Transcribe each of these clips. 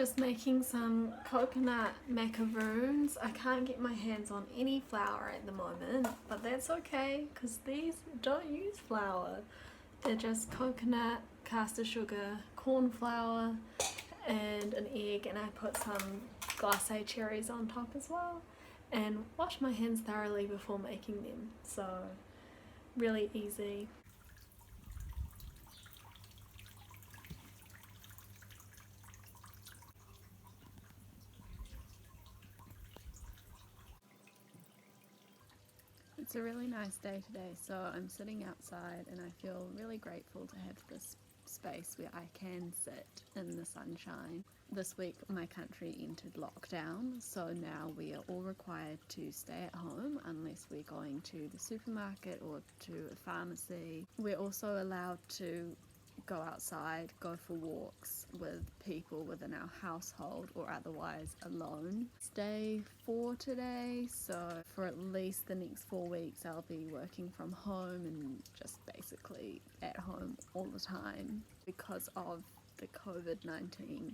Just making some coconut macaroons. I can't get my hands on any flour at the moment, but that's okay because these don't use flour. They're just coconut, caster sugar, corn flour, and an egg, and I put some glacé cherries on top as well, and wash my hands thoroughly before making them. So really easy. It's a really nice day today, so I'm sitting outside and I feel really grateful to have this space where I can sit in the sunshine. This week my country entered lockdown, so now we are all required to stay at home unless we're going to the supermarket or to a pharmacy. We're also allowed to go outside, go for walks with people within our household or otherwise alone. It's day 4 today, so for at least the next 4 weeks I'll be working from home and just basically at home all the time because of the Covid-19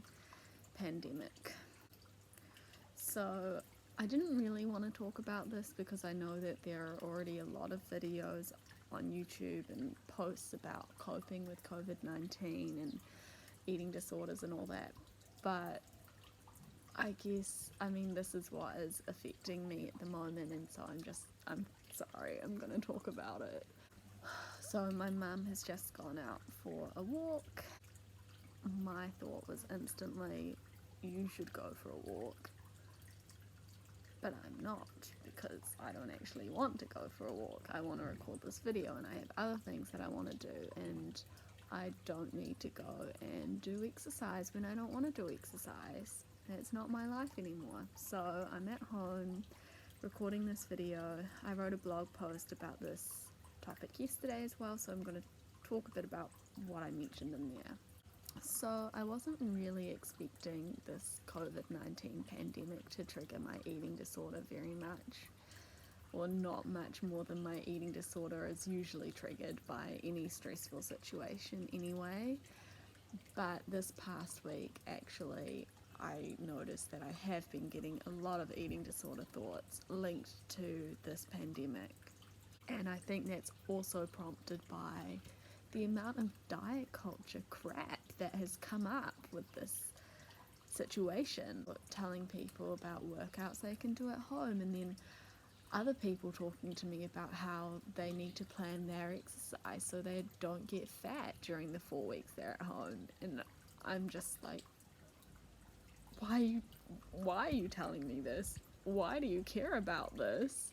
pandemic. So I didn't really want to talk about this because I know that there are already a lot of videos on YouTube and posts about coping with COVID-19 and eating disorders and all that, but I guess, this is what is affecting me at the moment, and so I'm sorry, I'm gonna talk about it. So my mum has just gone out for a walk. My thought was instantly, you should go for a walk. But I'm not, because I don't actually want to go for a walk. I want to record this video and I have other things that I want to do, and I don't need to go and do exercise when I don't want to do exercise. It's not my life anymore. So I'm at home recording this video. I wrote a blog post about this topic yesterday as well, so I'm going to talk a bit about what I mentioned in there. So I wasn't really expecting this COVID-19 pandemic to trigger my eating disorder very much, or not much more than my eating disorder is usually triggered by any stressful situation anyway. But this past week, actually, I noticed that I have been getting a lot of eating disorder thoughts linked to this pandemic. And I think that's also prompted by the amount of diet culture crap that has come up with this situation, telling people about workouts they can do at home, and then other people talking to me about how they need to plan their exercise so they don't get fat during the 4 weeks they're at home. And I'm just like, why are you telling me this? Why do you care about this?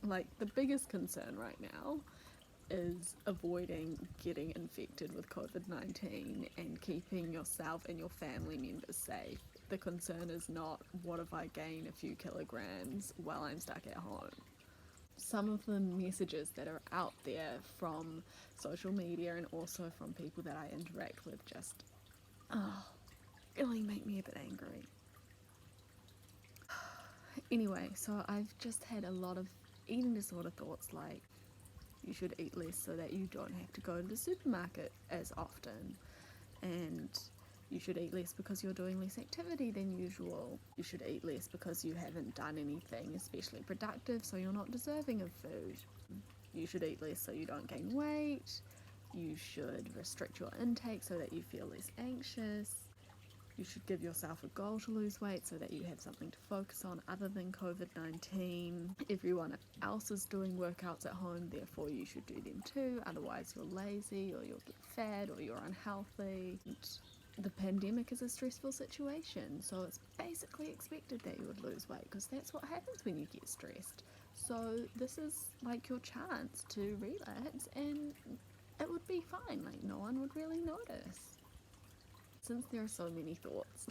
Like, the biggest concern right now is avoiding getting infected with COVID-19 and keeping yourself and your family members safe. The concern is not, what if I gain a few kilograms while I'm stuck at home? Some of the messages that are out there from social media and also from people that I interact with just really make me a bit angry. Anyway, so I've just had a lot of eating disorder thoughts, like, you should eat less so that you don't have to go to the supermarket as often, and you should eat less because you're doing less activity than usual. You should eat less because you haven't done anything especially productive, so you're not deserving of food. You should eat less so you don't gain weight. You should restrict your intake so that you feel less anxious. You should give yourself a goal to lose weight so that you have something to focus on other than COVID-19. Everyone else is doing workouts at home, therefore you should do them too, otherwise you're lazy or you'll get fat or you're unhealthy. And the pandemic is a stressful situation, so it's basically expected that you would lose weight because that's what happens when you get stressed. So this is like your chance to relax and it would be fine, like no one would really notice. Since there are so many thoughts,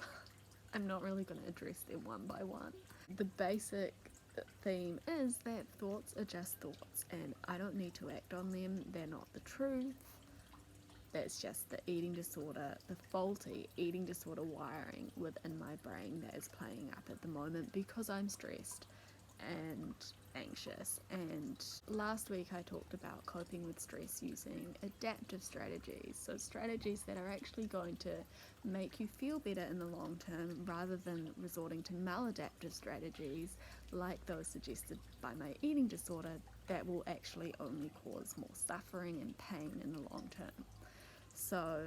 I'm not really going to address them one by one. The basic theme is that thoughts are just thoughts and I don't need to act on them. They're not the truth. That's just the eating disorder, the faulty eating disorder wiring within my brain that is playing up at the moment because I'm stressed. and anxious. And last week I talked about coping with stress using adaptive strategies, so strategies that are actually going to make you feel better in the long term rather than resorting to maladaptive strategies like those suggested by my eating disorder that will actually only cause more suffering and pain in the long term. So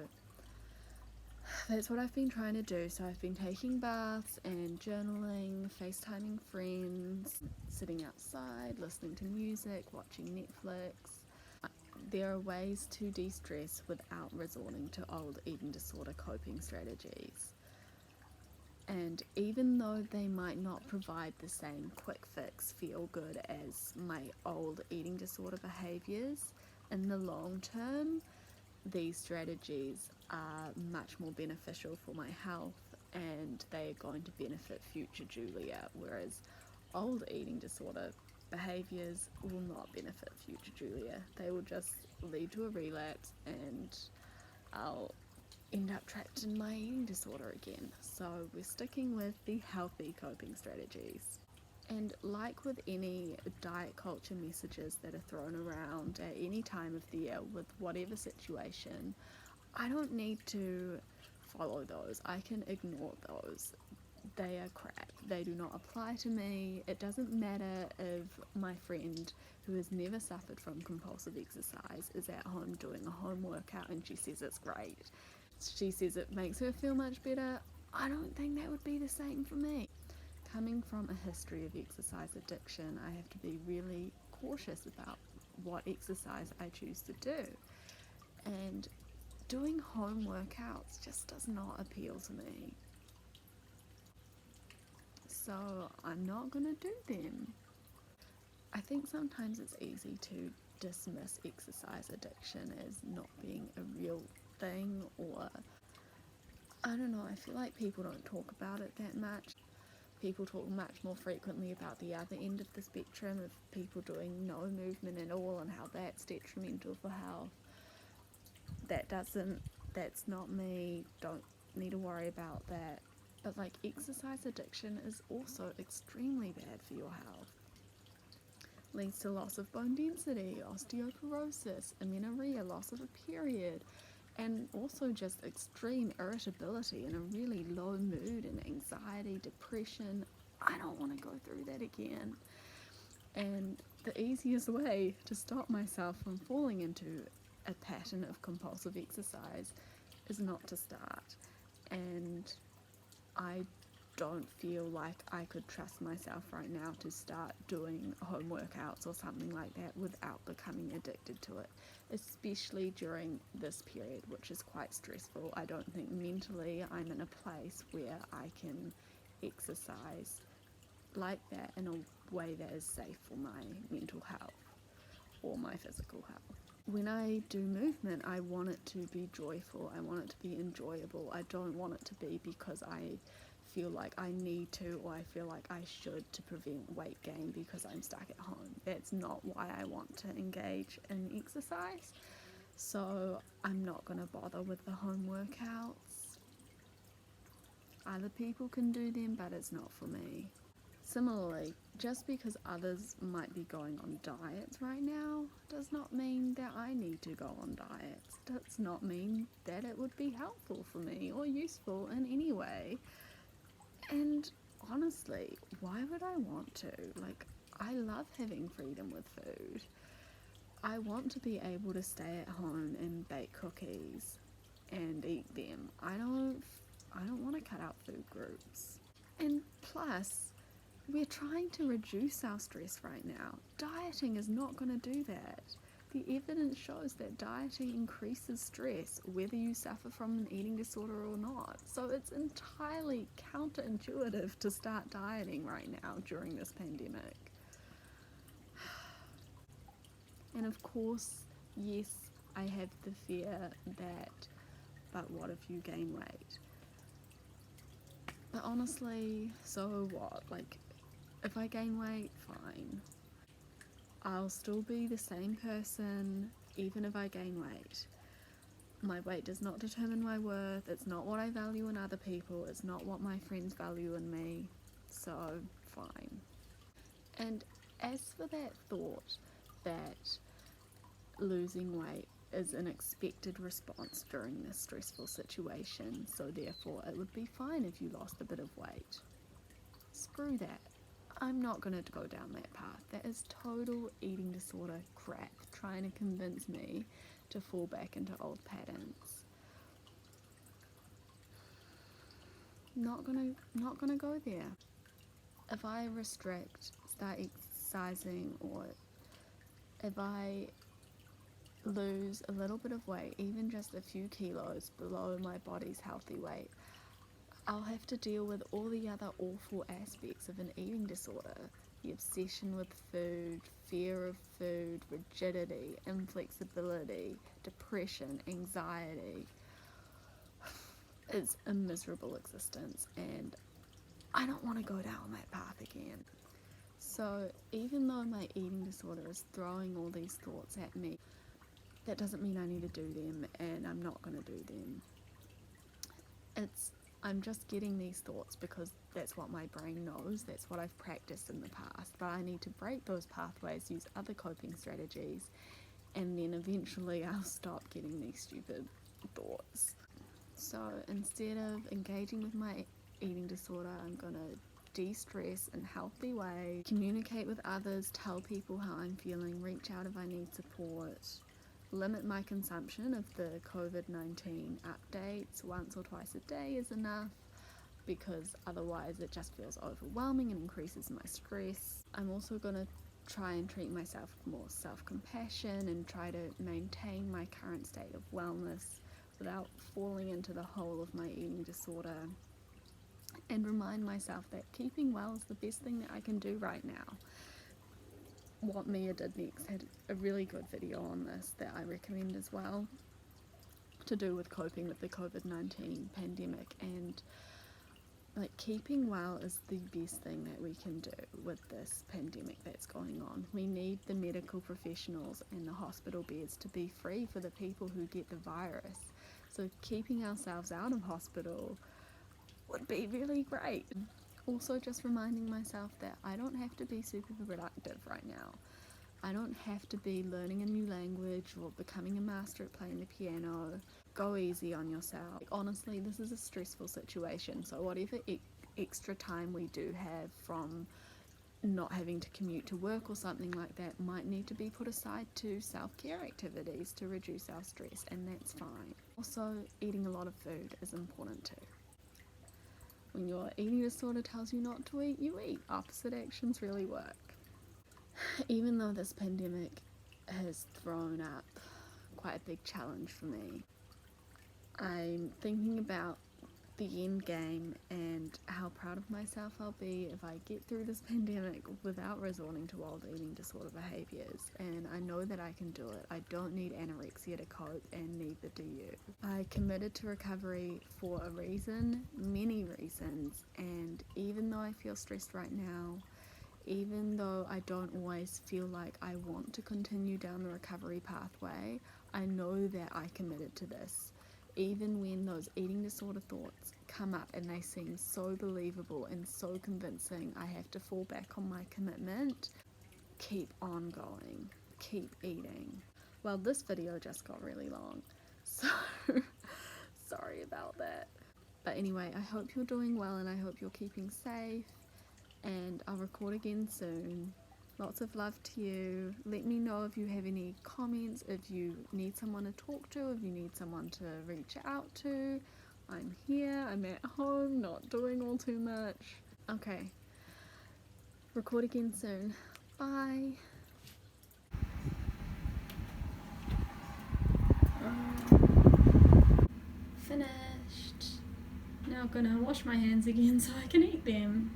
that's what I've been trying to do. So I've been taking baths and journaling, FaceTiming friends, sitting outside, listening to music, watching Netflix. There are ways to de-stress without resorting to old eating disorder coping strategies. And even though they might not provide the same quick fix feel good as my old eating disorder behaviours, in the long term, these strategies are much more beneficial for my health and they are going to benefit future Julia, whereas old eating disorder behaviours will not benefit future Julia. They will just lead to a relapse and I'll end up trapped in my eating disorder again. So we're sticking with the healthy coping strategies. And like with any diet culture messages that are thrown around at any time of the year with whatever situation, I don't need to follow those. I can ignore those. They are crap. They do not apply to me. It doesn't matter if my friend who has never suffered from compulsive exercise is at home doing a home workout and she says it's great. She says it makes her feel much better. I don't think that would be the same for me. Coming from a history of exercise addiction, I have to be really cautious about what exercise I choose to do. And doing home workouts just does not appeal to me. So I'm not going to do them. I think sometimes it's easy to dismiss exercise addiction as not being a real thing, or I don't know, I feel like people don't talk about it that much. People talk much more frequently about the other end of the spectrum of people doing no movement at all and how that's detrimental for health. That's not me, don't need to worry about that. But like, exercise addiction is also extremely bad for your health. Leads to loss of bone density, osteoporosis, amenorrhea, loss of a period, and also just extreme irritability and a really low mood and anxiety, depression. I don't want to go through that again. And the easiest way to stop myself from falling into a pattern of compulsive exercise is not to start. And I don't feel like I could trust myself right now to start doing home workouts or something like that without becoming addicted to it, especially during this period, which is quite stressful. I don't think mentally I'm in a place where I can exercise like that in a way that is safe for my mental health or my physical health. When I do movement, I want it to be joyful, I want it to be enjoyable. I don't want it to be because I feel like I need to, or I feel like I should, to prevent weight gain because I'm stuck at home. That's not why I want to engage in exercise. So I'm not going to bother with the home workouts. Other people can do them, but it's not for me. Similarly, just because others might be going on diets right now does not mean that I need to go on diets. Does not mean that it would be helpful for me or useful in any way. And honestly, why would I want to? Like, I love having freedom with food. I want to be able to stay at home and bake cookies and eat them. I don't want to cut out food groups. And plus, we're trying to reduce our stress right now. Dieting is not going to do that. The evidence shows that dieting increases stress, whether you suffer from an eating disorder or not. So it's entirely counterintuitive to start dieting right now during this pandemic. And of course, yes, I have the fear that, but what if you gain weight? But honestly, so what? Like, if I gain weight, fine. I'll still be the same person even if I gain weight. My weight does not determine my worth. It's not what I value in other people. It's not what my friends value in me. So, fine. And as for that thought that losing weight is an expected response during this stressful situation, so therefore it would be fine if you lost a bit of weight. Screw that. I'm not going to go down that path. That is total eating disorder crap, trying to convince me to fall back into old patterns. Not gonna go there. If I restrict, start exercising, or if I lose a little bit of weight, even just a few kilos below my body's healthy weight, I'll have to deal with all the other awful aspects of an eating disorder. The obsession with food, fear of food, rigidity, inflexibility, depression, anxiety. It's a miserable existence, and I don't want to go down that path again. So even though my eating disorder is throwing all these thoughts at me, that doesn't mean I need to do them, and I'm not going to do them. I'm just getting these thoughts because that's what my brain knows, that's what I've practiced in the past, but I need to break those pathways, use other coping strategies, and then eventually I'll stop getting these stupid thoughts. So instead of engaging with my eating disorder, I'm going to de-stress in a healthy way, communicate with others, tell people how I'm feeling, reach out if I need support, limit my consumption of the COVID-19 updates. Once or twice a day is enough, because otherwise it just feels overwhelming and increases my stress. I'm also going to try and treat myself with more self-compassion and try to maintain my current state of wellness without falling into the hole of my eating disorder, and remind myself that keeping well is the best thing that I can do right now. What Mia Did Next had a really good video on this that I recommend as well, to do with coping with the COVID-19 pandemic, and like keeping well is the best thing that we can do with this pandemic that's going on. We need the medical professionals and the hospital beds to be free for the people who get the virus. So keeping ourselves out of hospital would be really great. Also just reminding myself that I don't have to be super productive right now. I don't have to be learning a new language or becoming a master at playing the piano. Go easy on yourself. Honestly, this is a stressful situation, so whatever extra time we do have from not having to commute to work or something like that might need to be put aside to self-care activities to reduce our stress, and that's fine. Also, eating a lot of food is important too. When your eating disorder tells you not to eat, you eat. Opposite actions really work. Even though this pandemic has thrown up quite a big challenge for me, I'm thinking about the end game and how proud of myself I'll be if I get through this pandemic without resorting to old eating disorder behaviours, and I know that I can do it. I don't need anorexia to cope, and neither do you. I committed to recovery for a reason, many reasons, and even though I feel stressed right now, even though I don't always feel like I want to continue down the recovery pathway, I know that I committed to this. Even when those eating disorder thoughts come up and they seem so believable and so convincing, I have to fall back on my commitment. Keep on going. Keep eating. Well, this video just got really long, so sorry about that. But anyway, I hope you're doing well and I hope you're keeping safe, and I'll record again soon. Lots of love to you. Let me know if you have any comments, if you need someone to talk to, if you need someone to reach out to. I'm here, I'm at home, not doing all too much. Okay, record again soon. Bye. Finished. Now I'm gonna wash my hands again so I can eat them.